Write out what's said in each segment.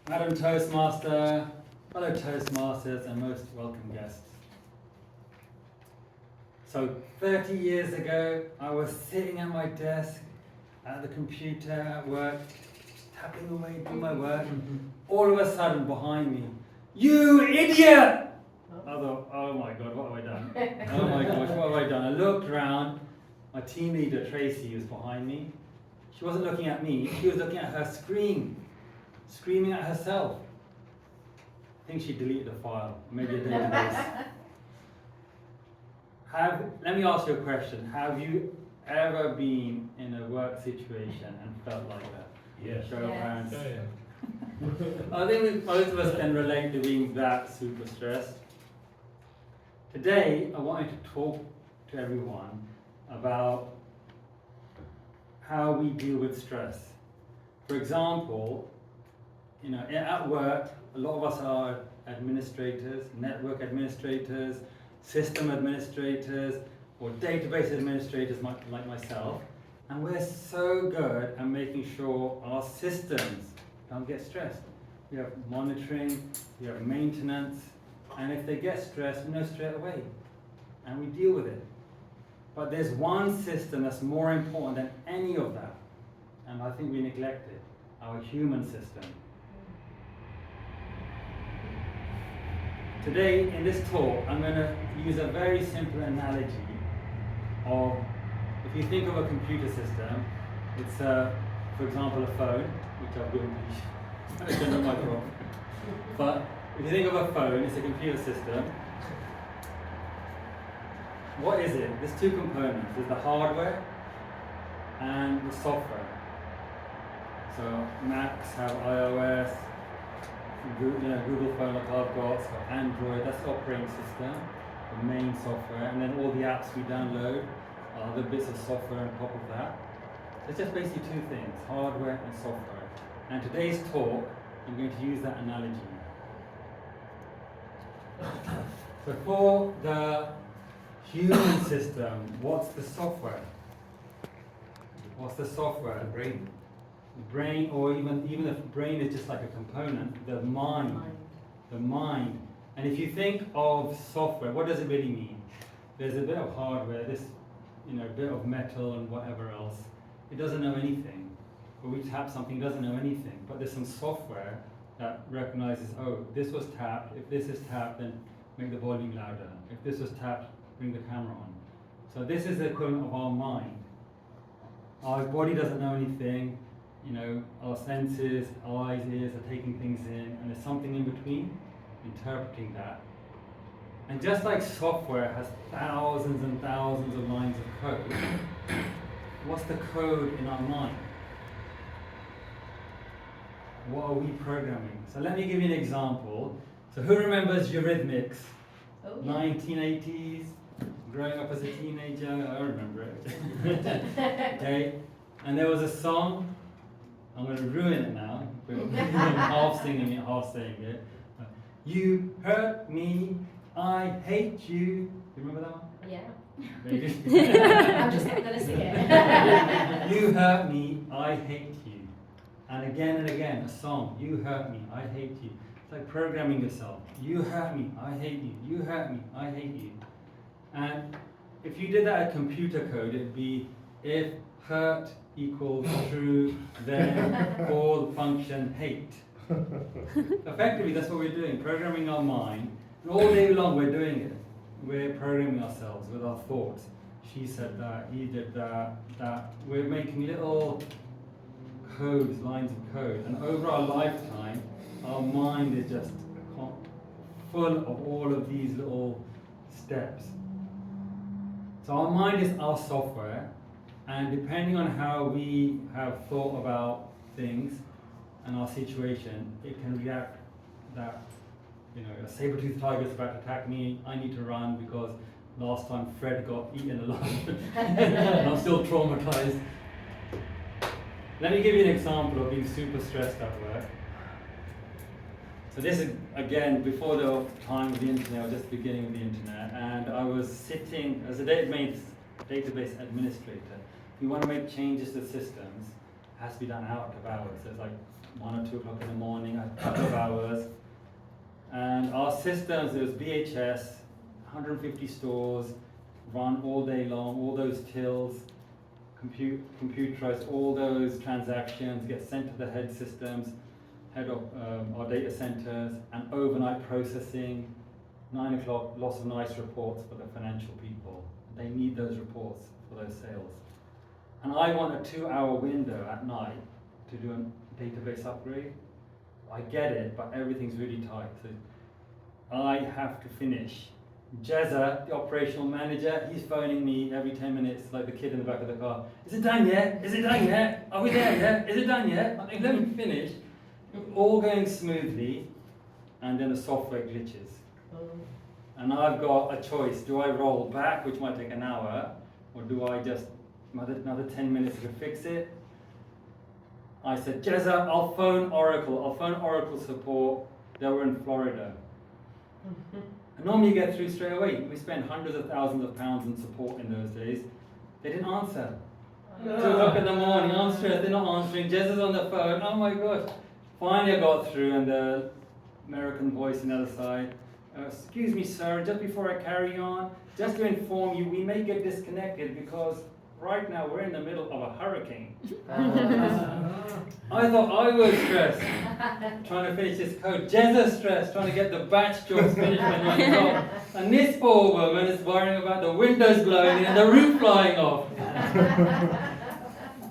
Madam Toastmaster, fellow Toastmasters, and most welcome guests. So 30 years ago, I was sitting at my desk at the computer at work, tapping away doing my work. All of a sudden, behind me, "You idiot!" I thought, oh my God, what have I done? Oh my gosh, what have I done? I looked around, my team leader, Tracy, was behind me. She wasn't looking at me, she was looking at her screen, screaming at herself. I think she deleted a file, maybe a database. Let me ask you a question. Have you ever been in a work situation and felt like that? Yes. Show of hands. Yeah. I think most of us can relate to being that super stressed. Today, I wanted to talk to everyone about how we deal with stress. For example, at work, a lot of us are administrators, network administrators, system administrators, or database administrators like myself, and we're so good at making sure our systems don't get stressed. We have monitoring, we have maintenance, and if they get stressed, we know straight away, and we deal with it. But there's one system that's more important than any of that, and I think we neglect it, our human system. Today, in this talk, I'm going to use a very simple analogy of, if you think of a computer system, it's, for example, a phone, which I've given to you. I don't know my problem. But if you think of a phone, it's a computer system. What is it? There's two components. There's the hardware and the software. So Macs have iOS, Google phone like I've got, so Android, that's the operating system, the main software, and then all the apps we download are other bits of software on top of that. It's just basically two things, hardware and software. And today's talk, I'm going to use that analogy. So for the human system, what's the software? What's the software? The brain. The brain, or even if brain is just like a component, the mind. And if you think of software, what does it really mean? There's a bit of hardware, this, a bit of metal and whatever else. It doesn't know anything. Or we tap something, it doesn't know anything. But there's some software that recognizes, oh, this was tapped. If this is tapped, then make the volume louder. If this was tapped, bring the camera on. So this is the equivalent of our mind. Our body doesn't know anything. Our senses, eyes, ears are taking things in, and there's something in between, interpreting that. And just like software has thousands and thousands of lines of code, what's the code in our mind? What are we programming? So let me give you an example. So who remembers Eurythmics? Oh, yeah. 1980s, growing up as a teenager, I remember it. Okay, and there was a song. I'm going to ruin it now, but half singing it, half saying it. You hurt me, I hate you. You remember that one? Yeah. Very good. I'm just not going to sing it. You hurt me, I hate you. And again, a song. You hurt me, I hate you. It's like programming yourself. You hurt me, I hate you. You hurt me, I hate you. And if you did that at computer code, it'd be if hurt equals true, then call function hate. Effectively, that's what we're doing, programming our mind. And all day long, we're doing it. We're programming ourselves with our thoughts. She said that, he did that. We're making little codes, lines of code. And over our lifetime, our mind is just full of all of these little steps. So our mind is our software. And depending on how we have thought about things and our situation, it can react that, a saber-toothed tiger is about to attack me, I need to run because last time Fred got eaten alive and I'm still traumatized. Let me give you an example of being super stressed at work. So this is, again, before the time of the internet, or just the beginning of the internet, and I was sitting as a database administrator. We want to make changes to systems, has to be done out of hours. So it's like 1 or 2 o'clock in the morning, a couple of hours. And our systems, it was VHS, 150 stores, run all day long, all those tills, computerize all those transactions, get sent to the head systems, head of our data centers, and overnight processing, 9 o'clock, lots of nice reports for the financial people. They need those reports for those sales. And I want a 2-hour window at night to do a database upgrade. I get it, but everything's really tight. So I have to finish. Jezza, the operational manager, he's phoning me every 10 minutes like the kid in the back of the car. Is it done yet? Is it done yet? Are we there yet? Is it done yet? I think, let me finish. All going smoothly, and then the software glitches. And I've got a choice. Do I roll back, which might take an hour, or do I just another 10 minutes to fix it? I said, Jezza, I'll phone Oracle. I'll phone Oracle support. They were in Florida. And normally you get through straight away. We spent hundreds of thousands of pounds in support in those days. They didn't answer. 2 o'clock in the morning, I'm stressed, they're not answering. Jezza's on the phone. Oh my gosh. Finally I got through, and the American voice on the other side. Excuse me, sir, just before I carry on, just to inform you, we may get disconnected because right now we're in the middle of a hurricane. I thought I was stressed trying to finish this code. Jezza's stressed trying to get the batch jobs finished by 9 o'clock. And this poor woman is worrying about the windows blowing in and the roof flying off.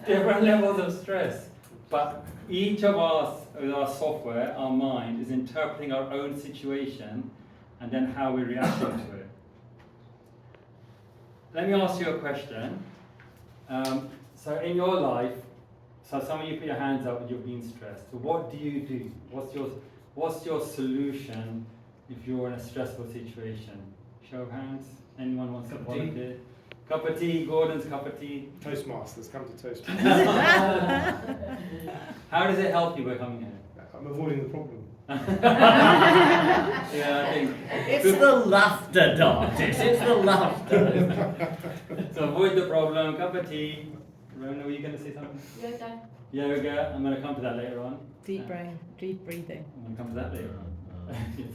Different levels of stress. But each of us, with our software, our mind, is interpreting our own situation and then how we're reacting to it. Let me ask you a question. So in your life, so some of you put your hands up and you've been stressed. So what do you do? What's your solution if you're in a stressful situation? Show of hands. Anyone wants to volunteer? Cup of tea. Gordon's cup of tea. Toastmasters, come to Toastmasters. How does it help you by coming here? I'm avoiding the problem. Yeah, I think. It's the laughter, Dartis. It's the laughter. So avoid the problem. Cup of tea. Rona, were you going to say something? Yoga. Yoga. I'm going to come to that later on. Deep breathing. I'm going to come to that later on.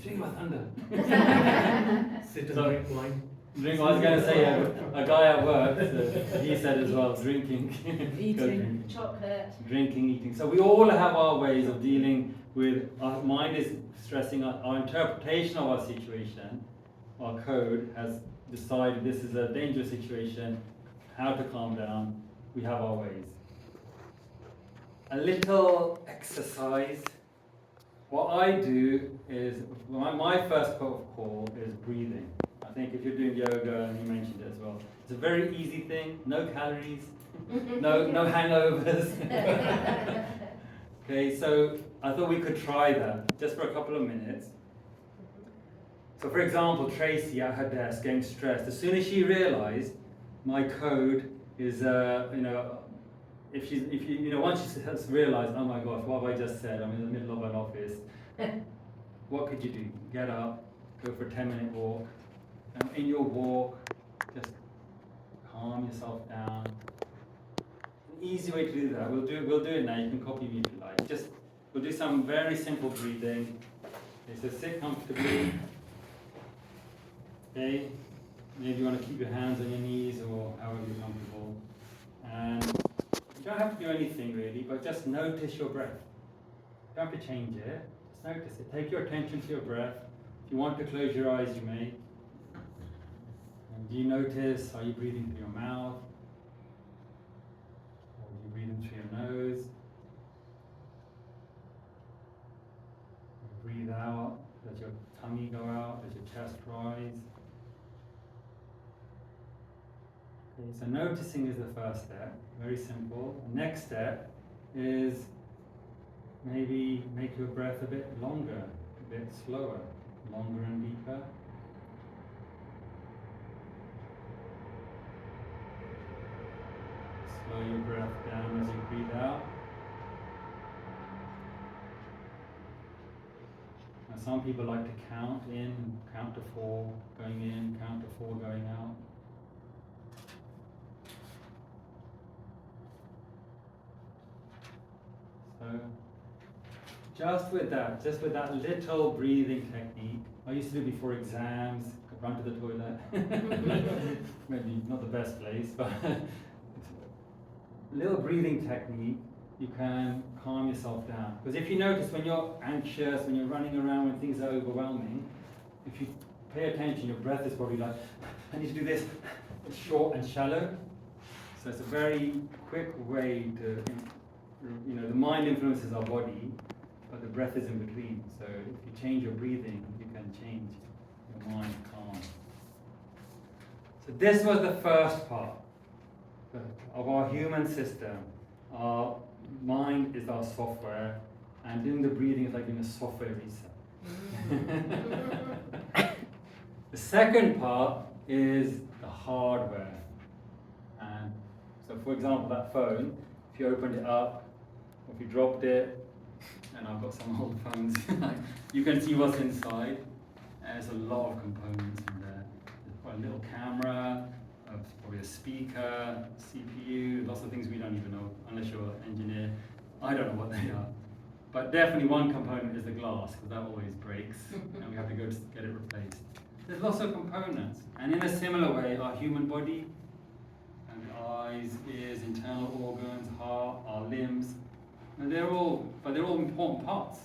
Three my thunder. Sit and So- drink wine. Drink. I was going to say a guy at work. So he said as well, drinking, Eating. Chocolate. drinking, eating. So we all have our ways of dealing with. Our mind is stressing. Our interpretation of our situation, our code has decided this is a dangerous situation. How to calm down. We have our ways. A little exercise. What I do is my first call is breathing. I think if you're doing yoga, and you mentioned it as well, it's a very easy thing. No calories, no hangovers. Okay, so I thought we could try that just for a couple of minutes. So, for example, Tracy at her desk getting stressed. As soon as she realised my code is, if once she has realised, oh my gosh, what have I just said? I'm in the middle of an office. What could you do? Get up, go for a 10-minute walk. And in your walk, just calm yourself down. An easy way to do that. We'll do it now. You can copy me if you like. We'll do some very simple breathing. Okay, so sit comfortably. Okay. Maybe you want to keep your hands on your knees or however you're comfortable. And you don't have to do anything really, but just notice your breath. You don't have to change it. Just notice it. Take your attention to your breath. If you want to close your eyes, you may. And do you notice, are you breathing through your mouth? Or are you breathing through your nose? You breathe out. Does your tummy go out? Does your chest rise? Okay, so noticing is the first step. Very simple. The next step is maybe make your breath a bit longer, a bit slower, longer and deeper. Slow your breath down as you breathe out. Now some people like to count in, count to 4 going in, count to 4 going out. just with that little breathing technique, I used to do before exams, run to the toilet. Maybe not the best place, but little breathing technique, you can calm yourself down. Because if you notice when you're anxious, when you're running around, when things are overwhelming, if you pay attention, your breath is probably like, I need to do this. It's short and shallow. So it's a very quick way to, the mind influences our body, but the breath is in between. So if you change your breathing, you can change your mind calm. So this was the first part of our human system. Our mind is our software, and doing the breathing is like doing a software reset. The second part is the hardware. And so for example, that phone, if you opened it up, or if you dropped it, and I've got some old phones, you can see what's inside. There's a lot of components in there. There's quite a little camera, probably a speaker, CPU, lots of things we don't even know unless you're an engineer. I don't know what they are. But definitely one component is the glass, because that always breaks, and we have to go to get it replaced. There's lots of components. And in a similar way, our human body, and eyes, ears, internal organs, heart, our limbs, and they're all important parts.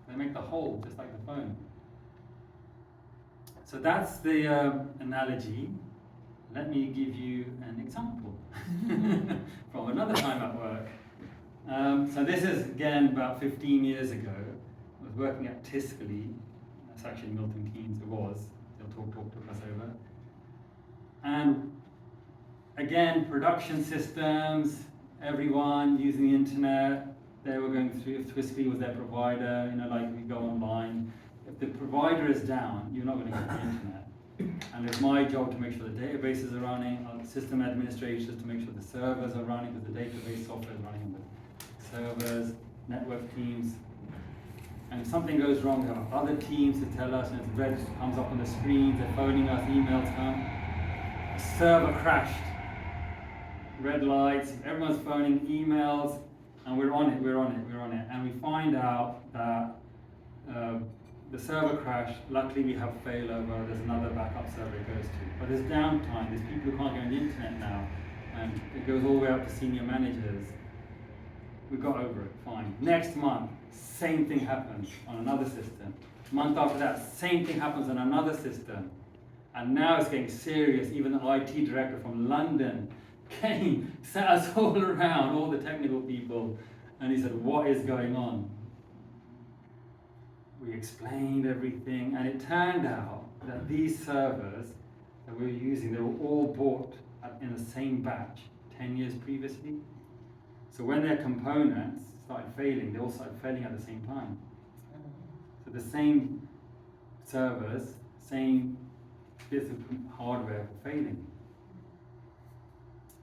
They make the whole, just like the phone. So that's the analogy. Let me give you an example from another time at work. So this is, again, about 15 years ago. I was working at Tiscali. That's actually Milton Keynes, it was. They'll took us over. And again, production systems, everyone using the internet. They were going through, if Tiscali was their provider, like we go online. If the provider is down, you're not going to get the internet. And it's my job to make sure the databases are running, our system administrators to make sure the servers are running, because the database software is running on the servers, network teams. And if something goes wrong, we have other teams to tell us, and it's red comes up on the screens, they're phoning us, emails come. The server crashed. Red lights, everyone's phoning, emails, and we're on it. And we find out that the server crashed. Luckily we have failover, there's another backup server it goes to. But there's downtime, there's people who can't get on the internet now, and it goes all the way up to senior managers. We got over it, fine. Next month, same thing happens on another system. Month after that, same thing happens on another system. And now it's getting serious. Even the IT director from London came, sat us all around, all the technical people, and he said, what is going on? We explained everything, and it turned out that these servers that we were using, they were all bought in the same batch 10 years previously. So when their components started failing, they all started failing at the same time. So the same servers, same bits of hardware were failing.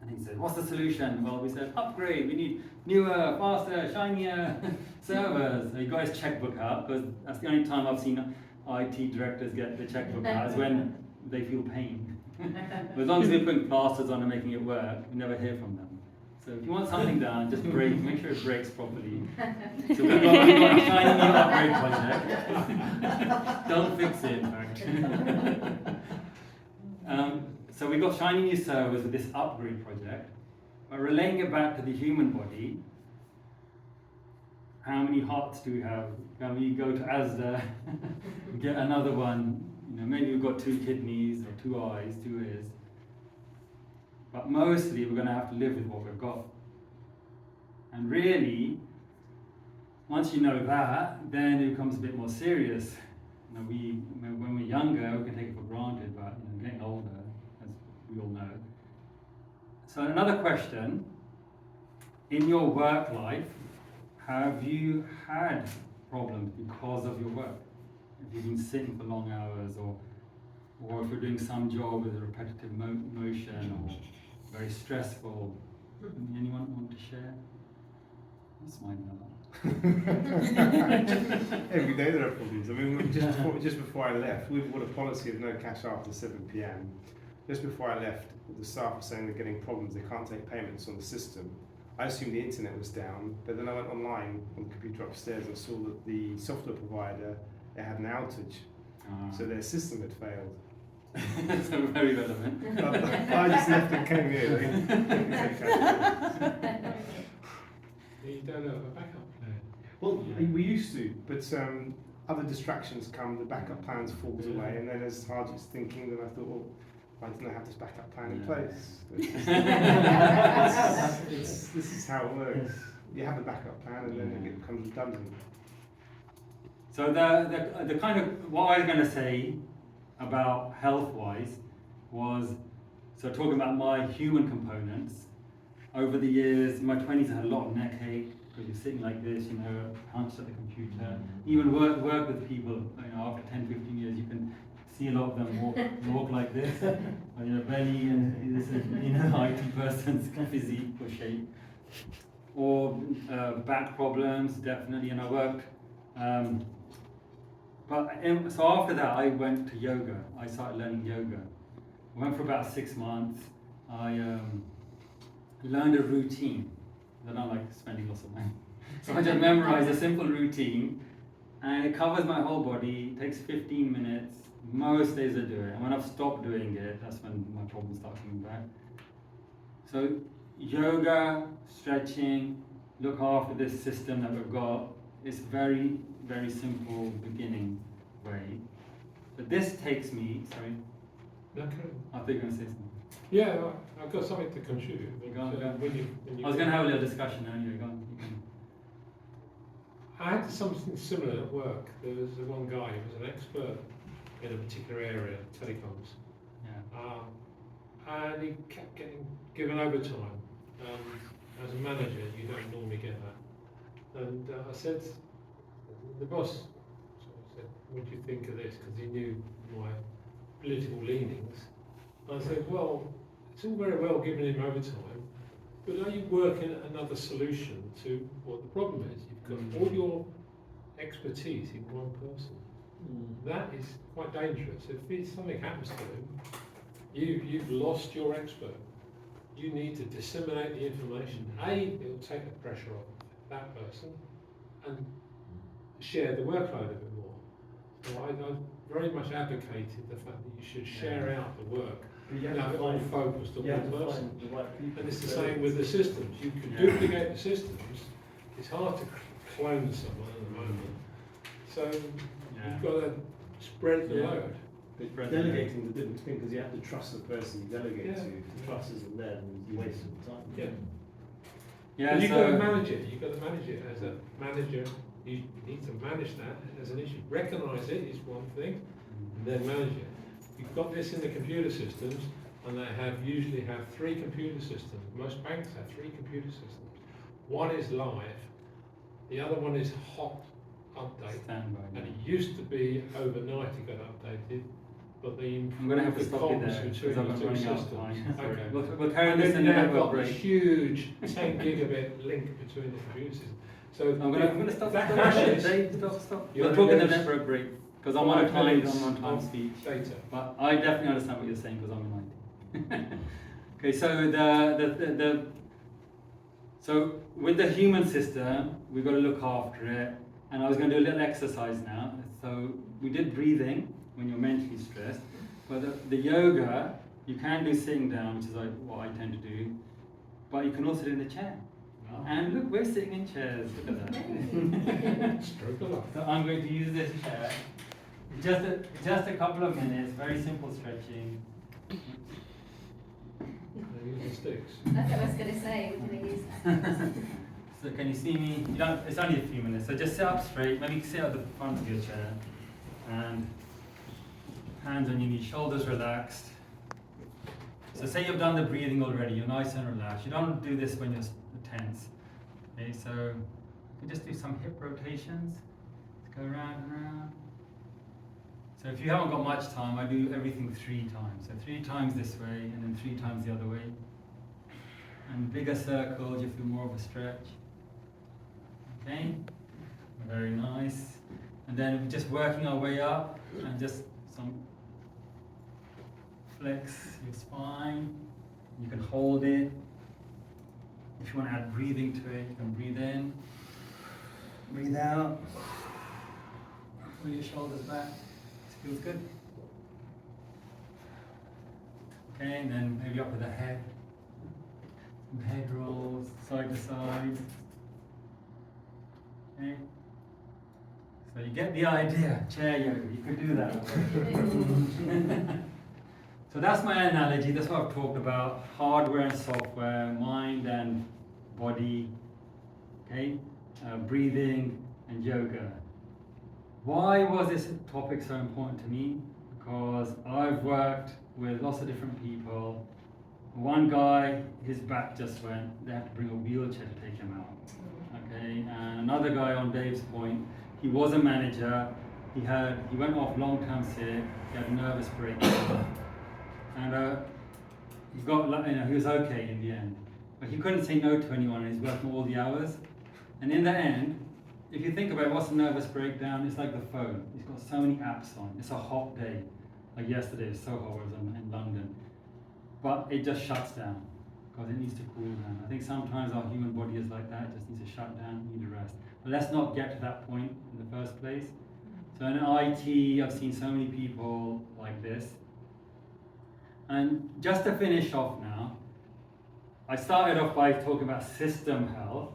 And he said, what's the solution? Well, we said, upgrade, we need newer, faster, shinier servers. So he got his checkbook out, because that's the only time I've seen IT directors get the checkbook out, is when they feel pain. But as long as we're putting plasters on and making it work, we never hear from them. So if you want something done, just make sure it breaks properly. So we've got a shiny new upgrade project. Don't fix it, in fact. So we've got shiny new servers with this upgrade project. But relating it back to the human body, how many hearts do we have? Can we go to Asda, get another one? Maybe we've got 2 kidneys, or 2 eyes, 2 ears. But mostly we're going to have to live with what we've got. And really, once you know that, then it becomes a bit more serious. When we're younger, we can take it for granted, but getting older, as we all know. So another question, in your work life, have you had problems because of your work? Have you been sitting for long hours, or if you're doing some job with a repetitive motion, or very stressful? Anyone want to share? I'm smiling a lot. Every day there are problems. I mean, just before I left, we've got a policy of no cash after 7 p.m. Just before I left, the staff were saying they're getting problems. They can't take payments on the system. I assumed the internet was down, but then I went online on the computer upstairs and saw that the software provider, they had an outage, so their system had failed. So very relevant. I just left and came here. It's okay. You don't have a backup plan. Well, we used to, but other distractions come, the backup plans falls away, and then as Harjit's thinking, then I thought, well, why didn't I have this backup plan in place? This is how it works. You have a backup plan, and then it becomes redundant. So the kind of, what I was going to say about health-wise was, so talking about my human components, over the years, in my 20s I had a lot of neck ache, because you're sitting like this, you know, hunched at the computer. Even work with people, you know, after 10, 15 years, you can see a lot of them walk like this, on your belly, and this is, you know, IT person's physique or shape. Or back problems, definitely, and I worked. So after that, I went to yoga. I started learning yoga. I went for about 6 months. I learned a routine. I don't like spending lots of money. So I just memorized a simple routine, and it covers my whole body. It takes 15 minutes. Most days I do it. And when I've stopped doing it, that's when my problems start coming back. So yoga, stretching, look after this system that we've got. It's very, very simple beginning way. But this takes me, sorry, Okay. I think you're going to say something. Yeah, I've got something to contribute. Go on, go on. When you I was going to have a little discussion earlier. Go on. You can. I had something similar at work. There was one guy who was an expert in a particular area, telecoms, Yeah. and he kept getting given overtime. As a manager, you don't normally get that. And I said, the boss sort of said, what do you think of this? Because he knew my political leanings. I said, well, it's all very well giving him overtime, but are you working at another solution to what the problem is? You've got all your expertise in one person. That is quite dangerous. If something happens to him, you've lost your expert. You need to disseminate the information. It'll take the pressure off that person and share the workload a bit more. So I very much advocated the fact that you should share out the work. You Have it all focused on you have one to person. find the right people. And it's the to same with the systems. You can Yeah. duplicate the systems. It's hard to clone someone at the moment. So you've got to spread the Yeah. load. But delegating is a different thing because you have to trust the person you delegate Yeah. to. If the trust isn't there, then you waste your time. Yeah. Yeah, And you've got to so, manage it. You've got to manage it as a manager. You need to manage that as an issue. Recognise it is one thing, and then manage it. You've got this in the computer systems, and they usually have 3 computer systems. Most banks have 3 computer systems. One is live, the other one is hot update, standby. and it used to be overnight it got updated, but they I'm going to have to improved the stop you comms there between because I'm the two running out of systems. time. Sorry. Okay. We'll carry And this then in you the have network got the break. huge 10 gigabit link between the computer systems. So I'm going to stop. that Stop. crashes. Stop. You're We'll talk in the against network break because I'm on a 5 time. minutes I'm on time of speech. data. But I definitely understand what you're saying because I'm in IT. Okay, so so with the human system, we've got to look after it. And I was going to do a little exercise now. So we did breathing when you're mentally stressed, but the yoga you can do sitting down, which is like what I tend to do. But you can also do in the chair. And look, we're sitting in chairs. Look at that. Stroke of luck. So I'm going to use this chair. Just a couple of minutes, very simple stretching. They're using sticks. That's what I was going to say, we're going to use that. So can you see me? You don't, it's only a few minutes. So just sit up straight, maybe sit at the front of your chair. And hands on your knees, shoulders relaxed. So say you've done the breathing already, you're nice and relaxed. You don't do this when you're tense. Okay, so you can just do some hip rotations. Let's go around and around. So if you haven't got much time, I do everything 3 times. So 3 times this way and then 3 times the other way. And bigger circles, you feel more of a stretch. Okay, very nice. And then we're just working our way up and just some flex your spine. You can hold it. If you want to add breathing to it, you can breathe in, breathe out, pull your shoulders back. This feels good. Okay, and then maybe up with the head. Some head rolls, side to side. Okay. So you get the idea, chair yoga, you could do that. So that's my analogy, that's what I've talked about, hardware and software, mind and body, okay, breathing and yoga. Why was this topic so important to me? Because I've worked with lots of different people. One guy, his back just went, they had to bring a wheelchair to take him out. Okay, and another guy on Dave's point, he was a manager, he went off long-term sick, he had a nervous breakdown, and he was okay in the end. But he couldn't say no to anyone, and he's working all the hours. And in the end, if you think about what's a nervous breakdown, it's like the phone. He's got so many apps on. It's a hot day. Like yesterday, it's so hot, I was in London. But it just shuts down because it needs to cool down. I think sometimes our human body is like that, it just needs to shut down, need a rest. But let's not get to that point in the first place. So in IT, I've seen so many people like this. And just to finish off now, I started off by talking about system health.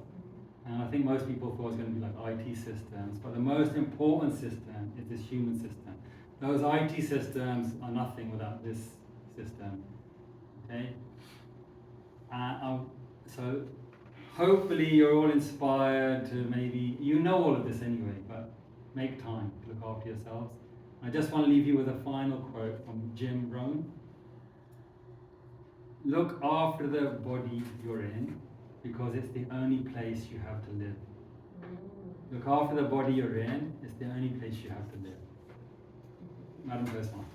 And I think most people thought it was going to be like IT systems. But the most important system is this human system. Those IT systems are nothing without this system. Okay? So hopefully you're all inspired to maybe, you know all of this anyway, but make time to look after yourselves. I just want to leave you with a final quote from Jim Rohn. Look after the body you're in because it's the only place you have to live. Look after the body you're in, it's the only place you have to live. Madam Postman.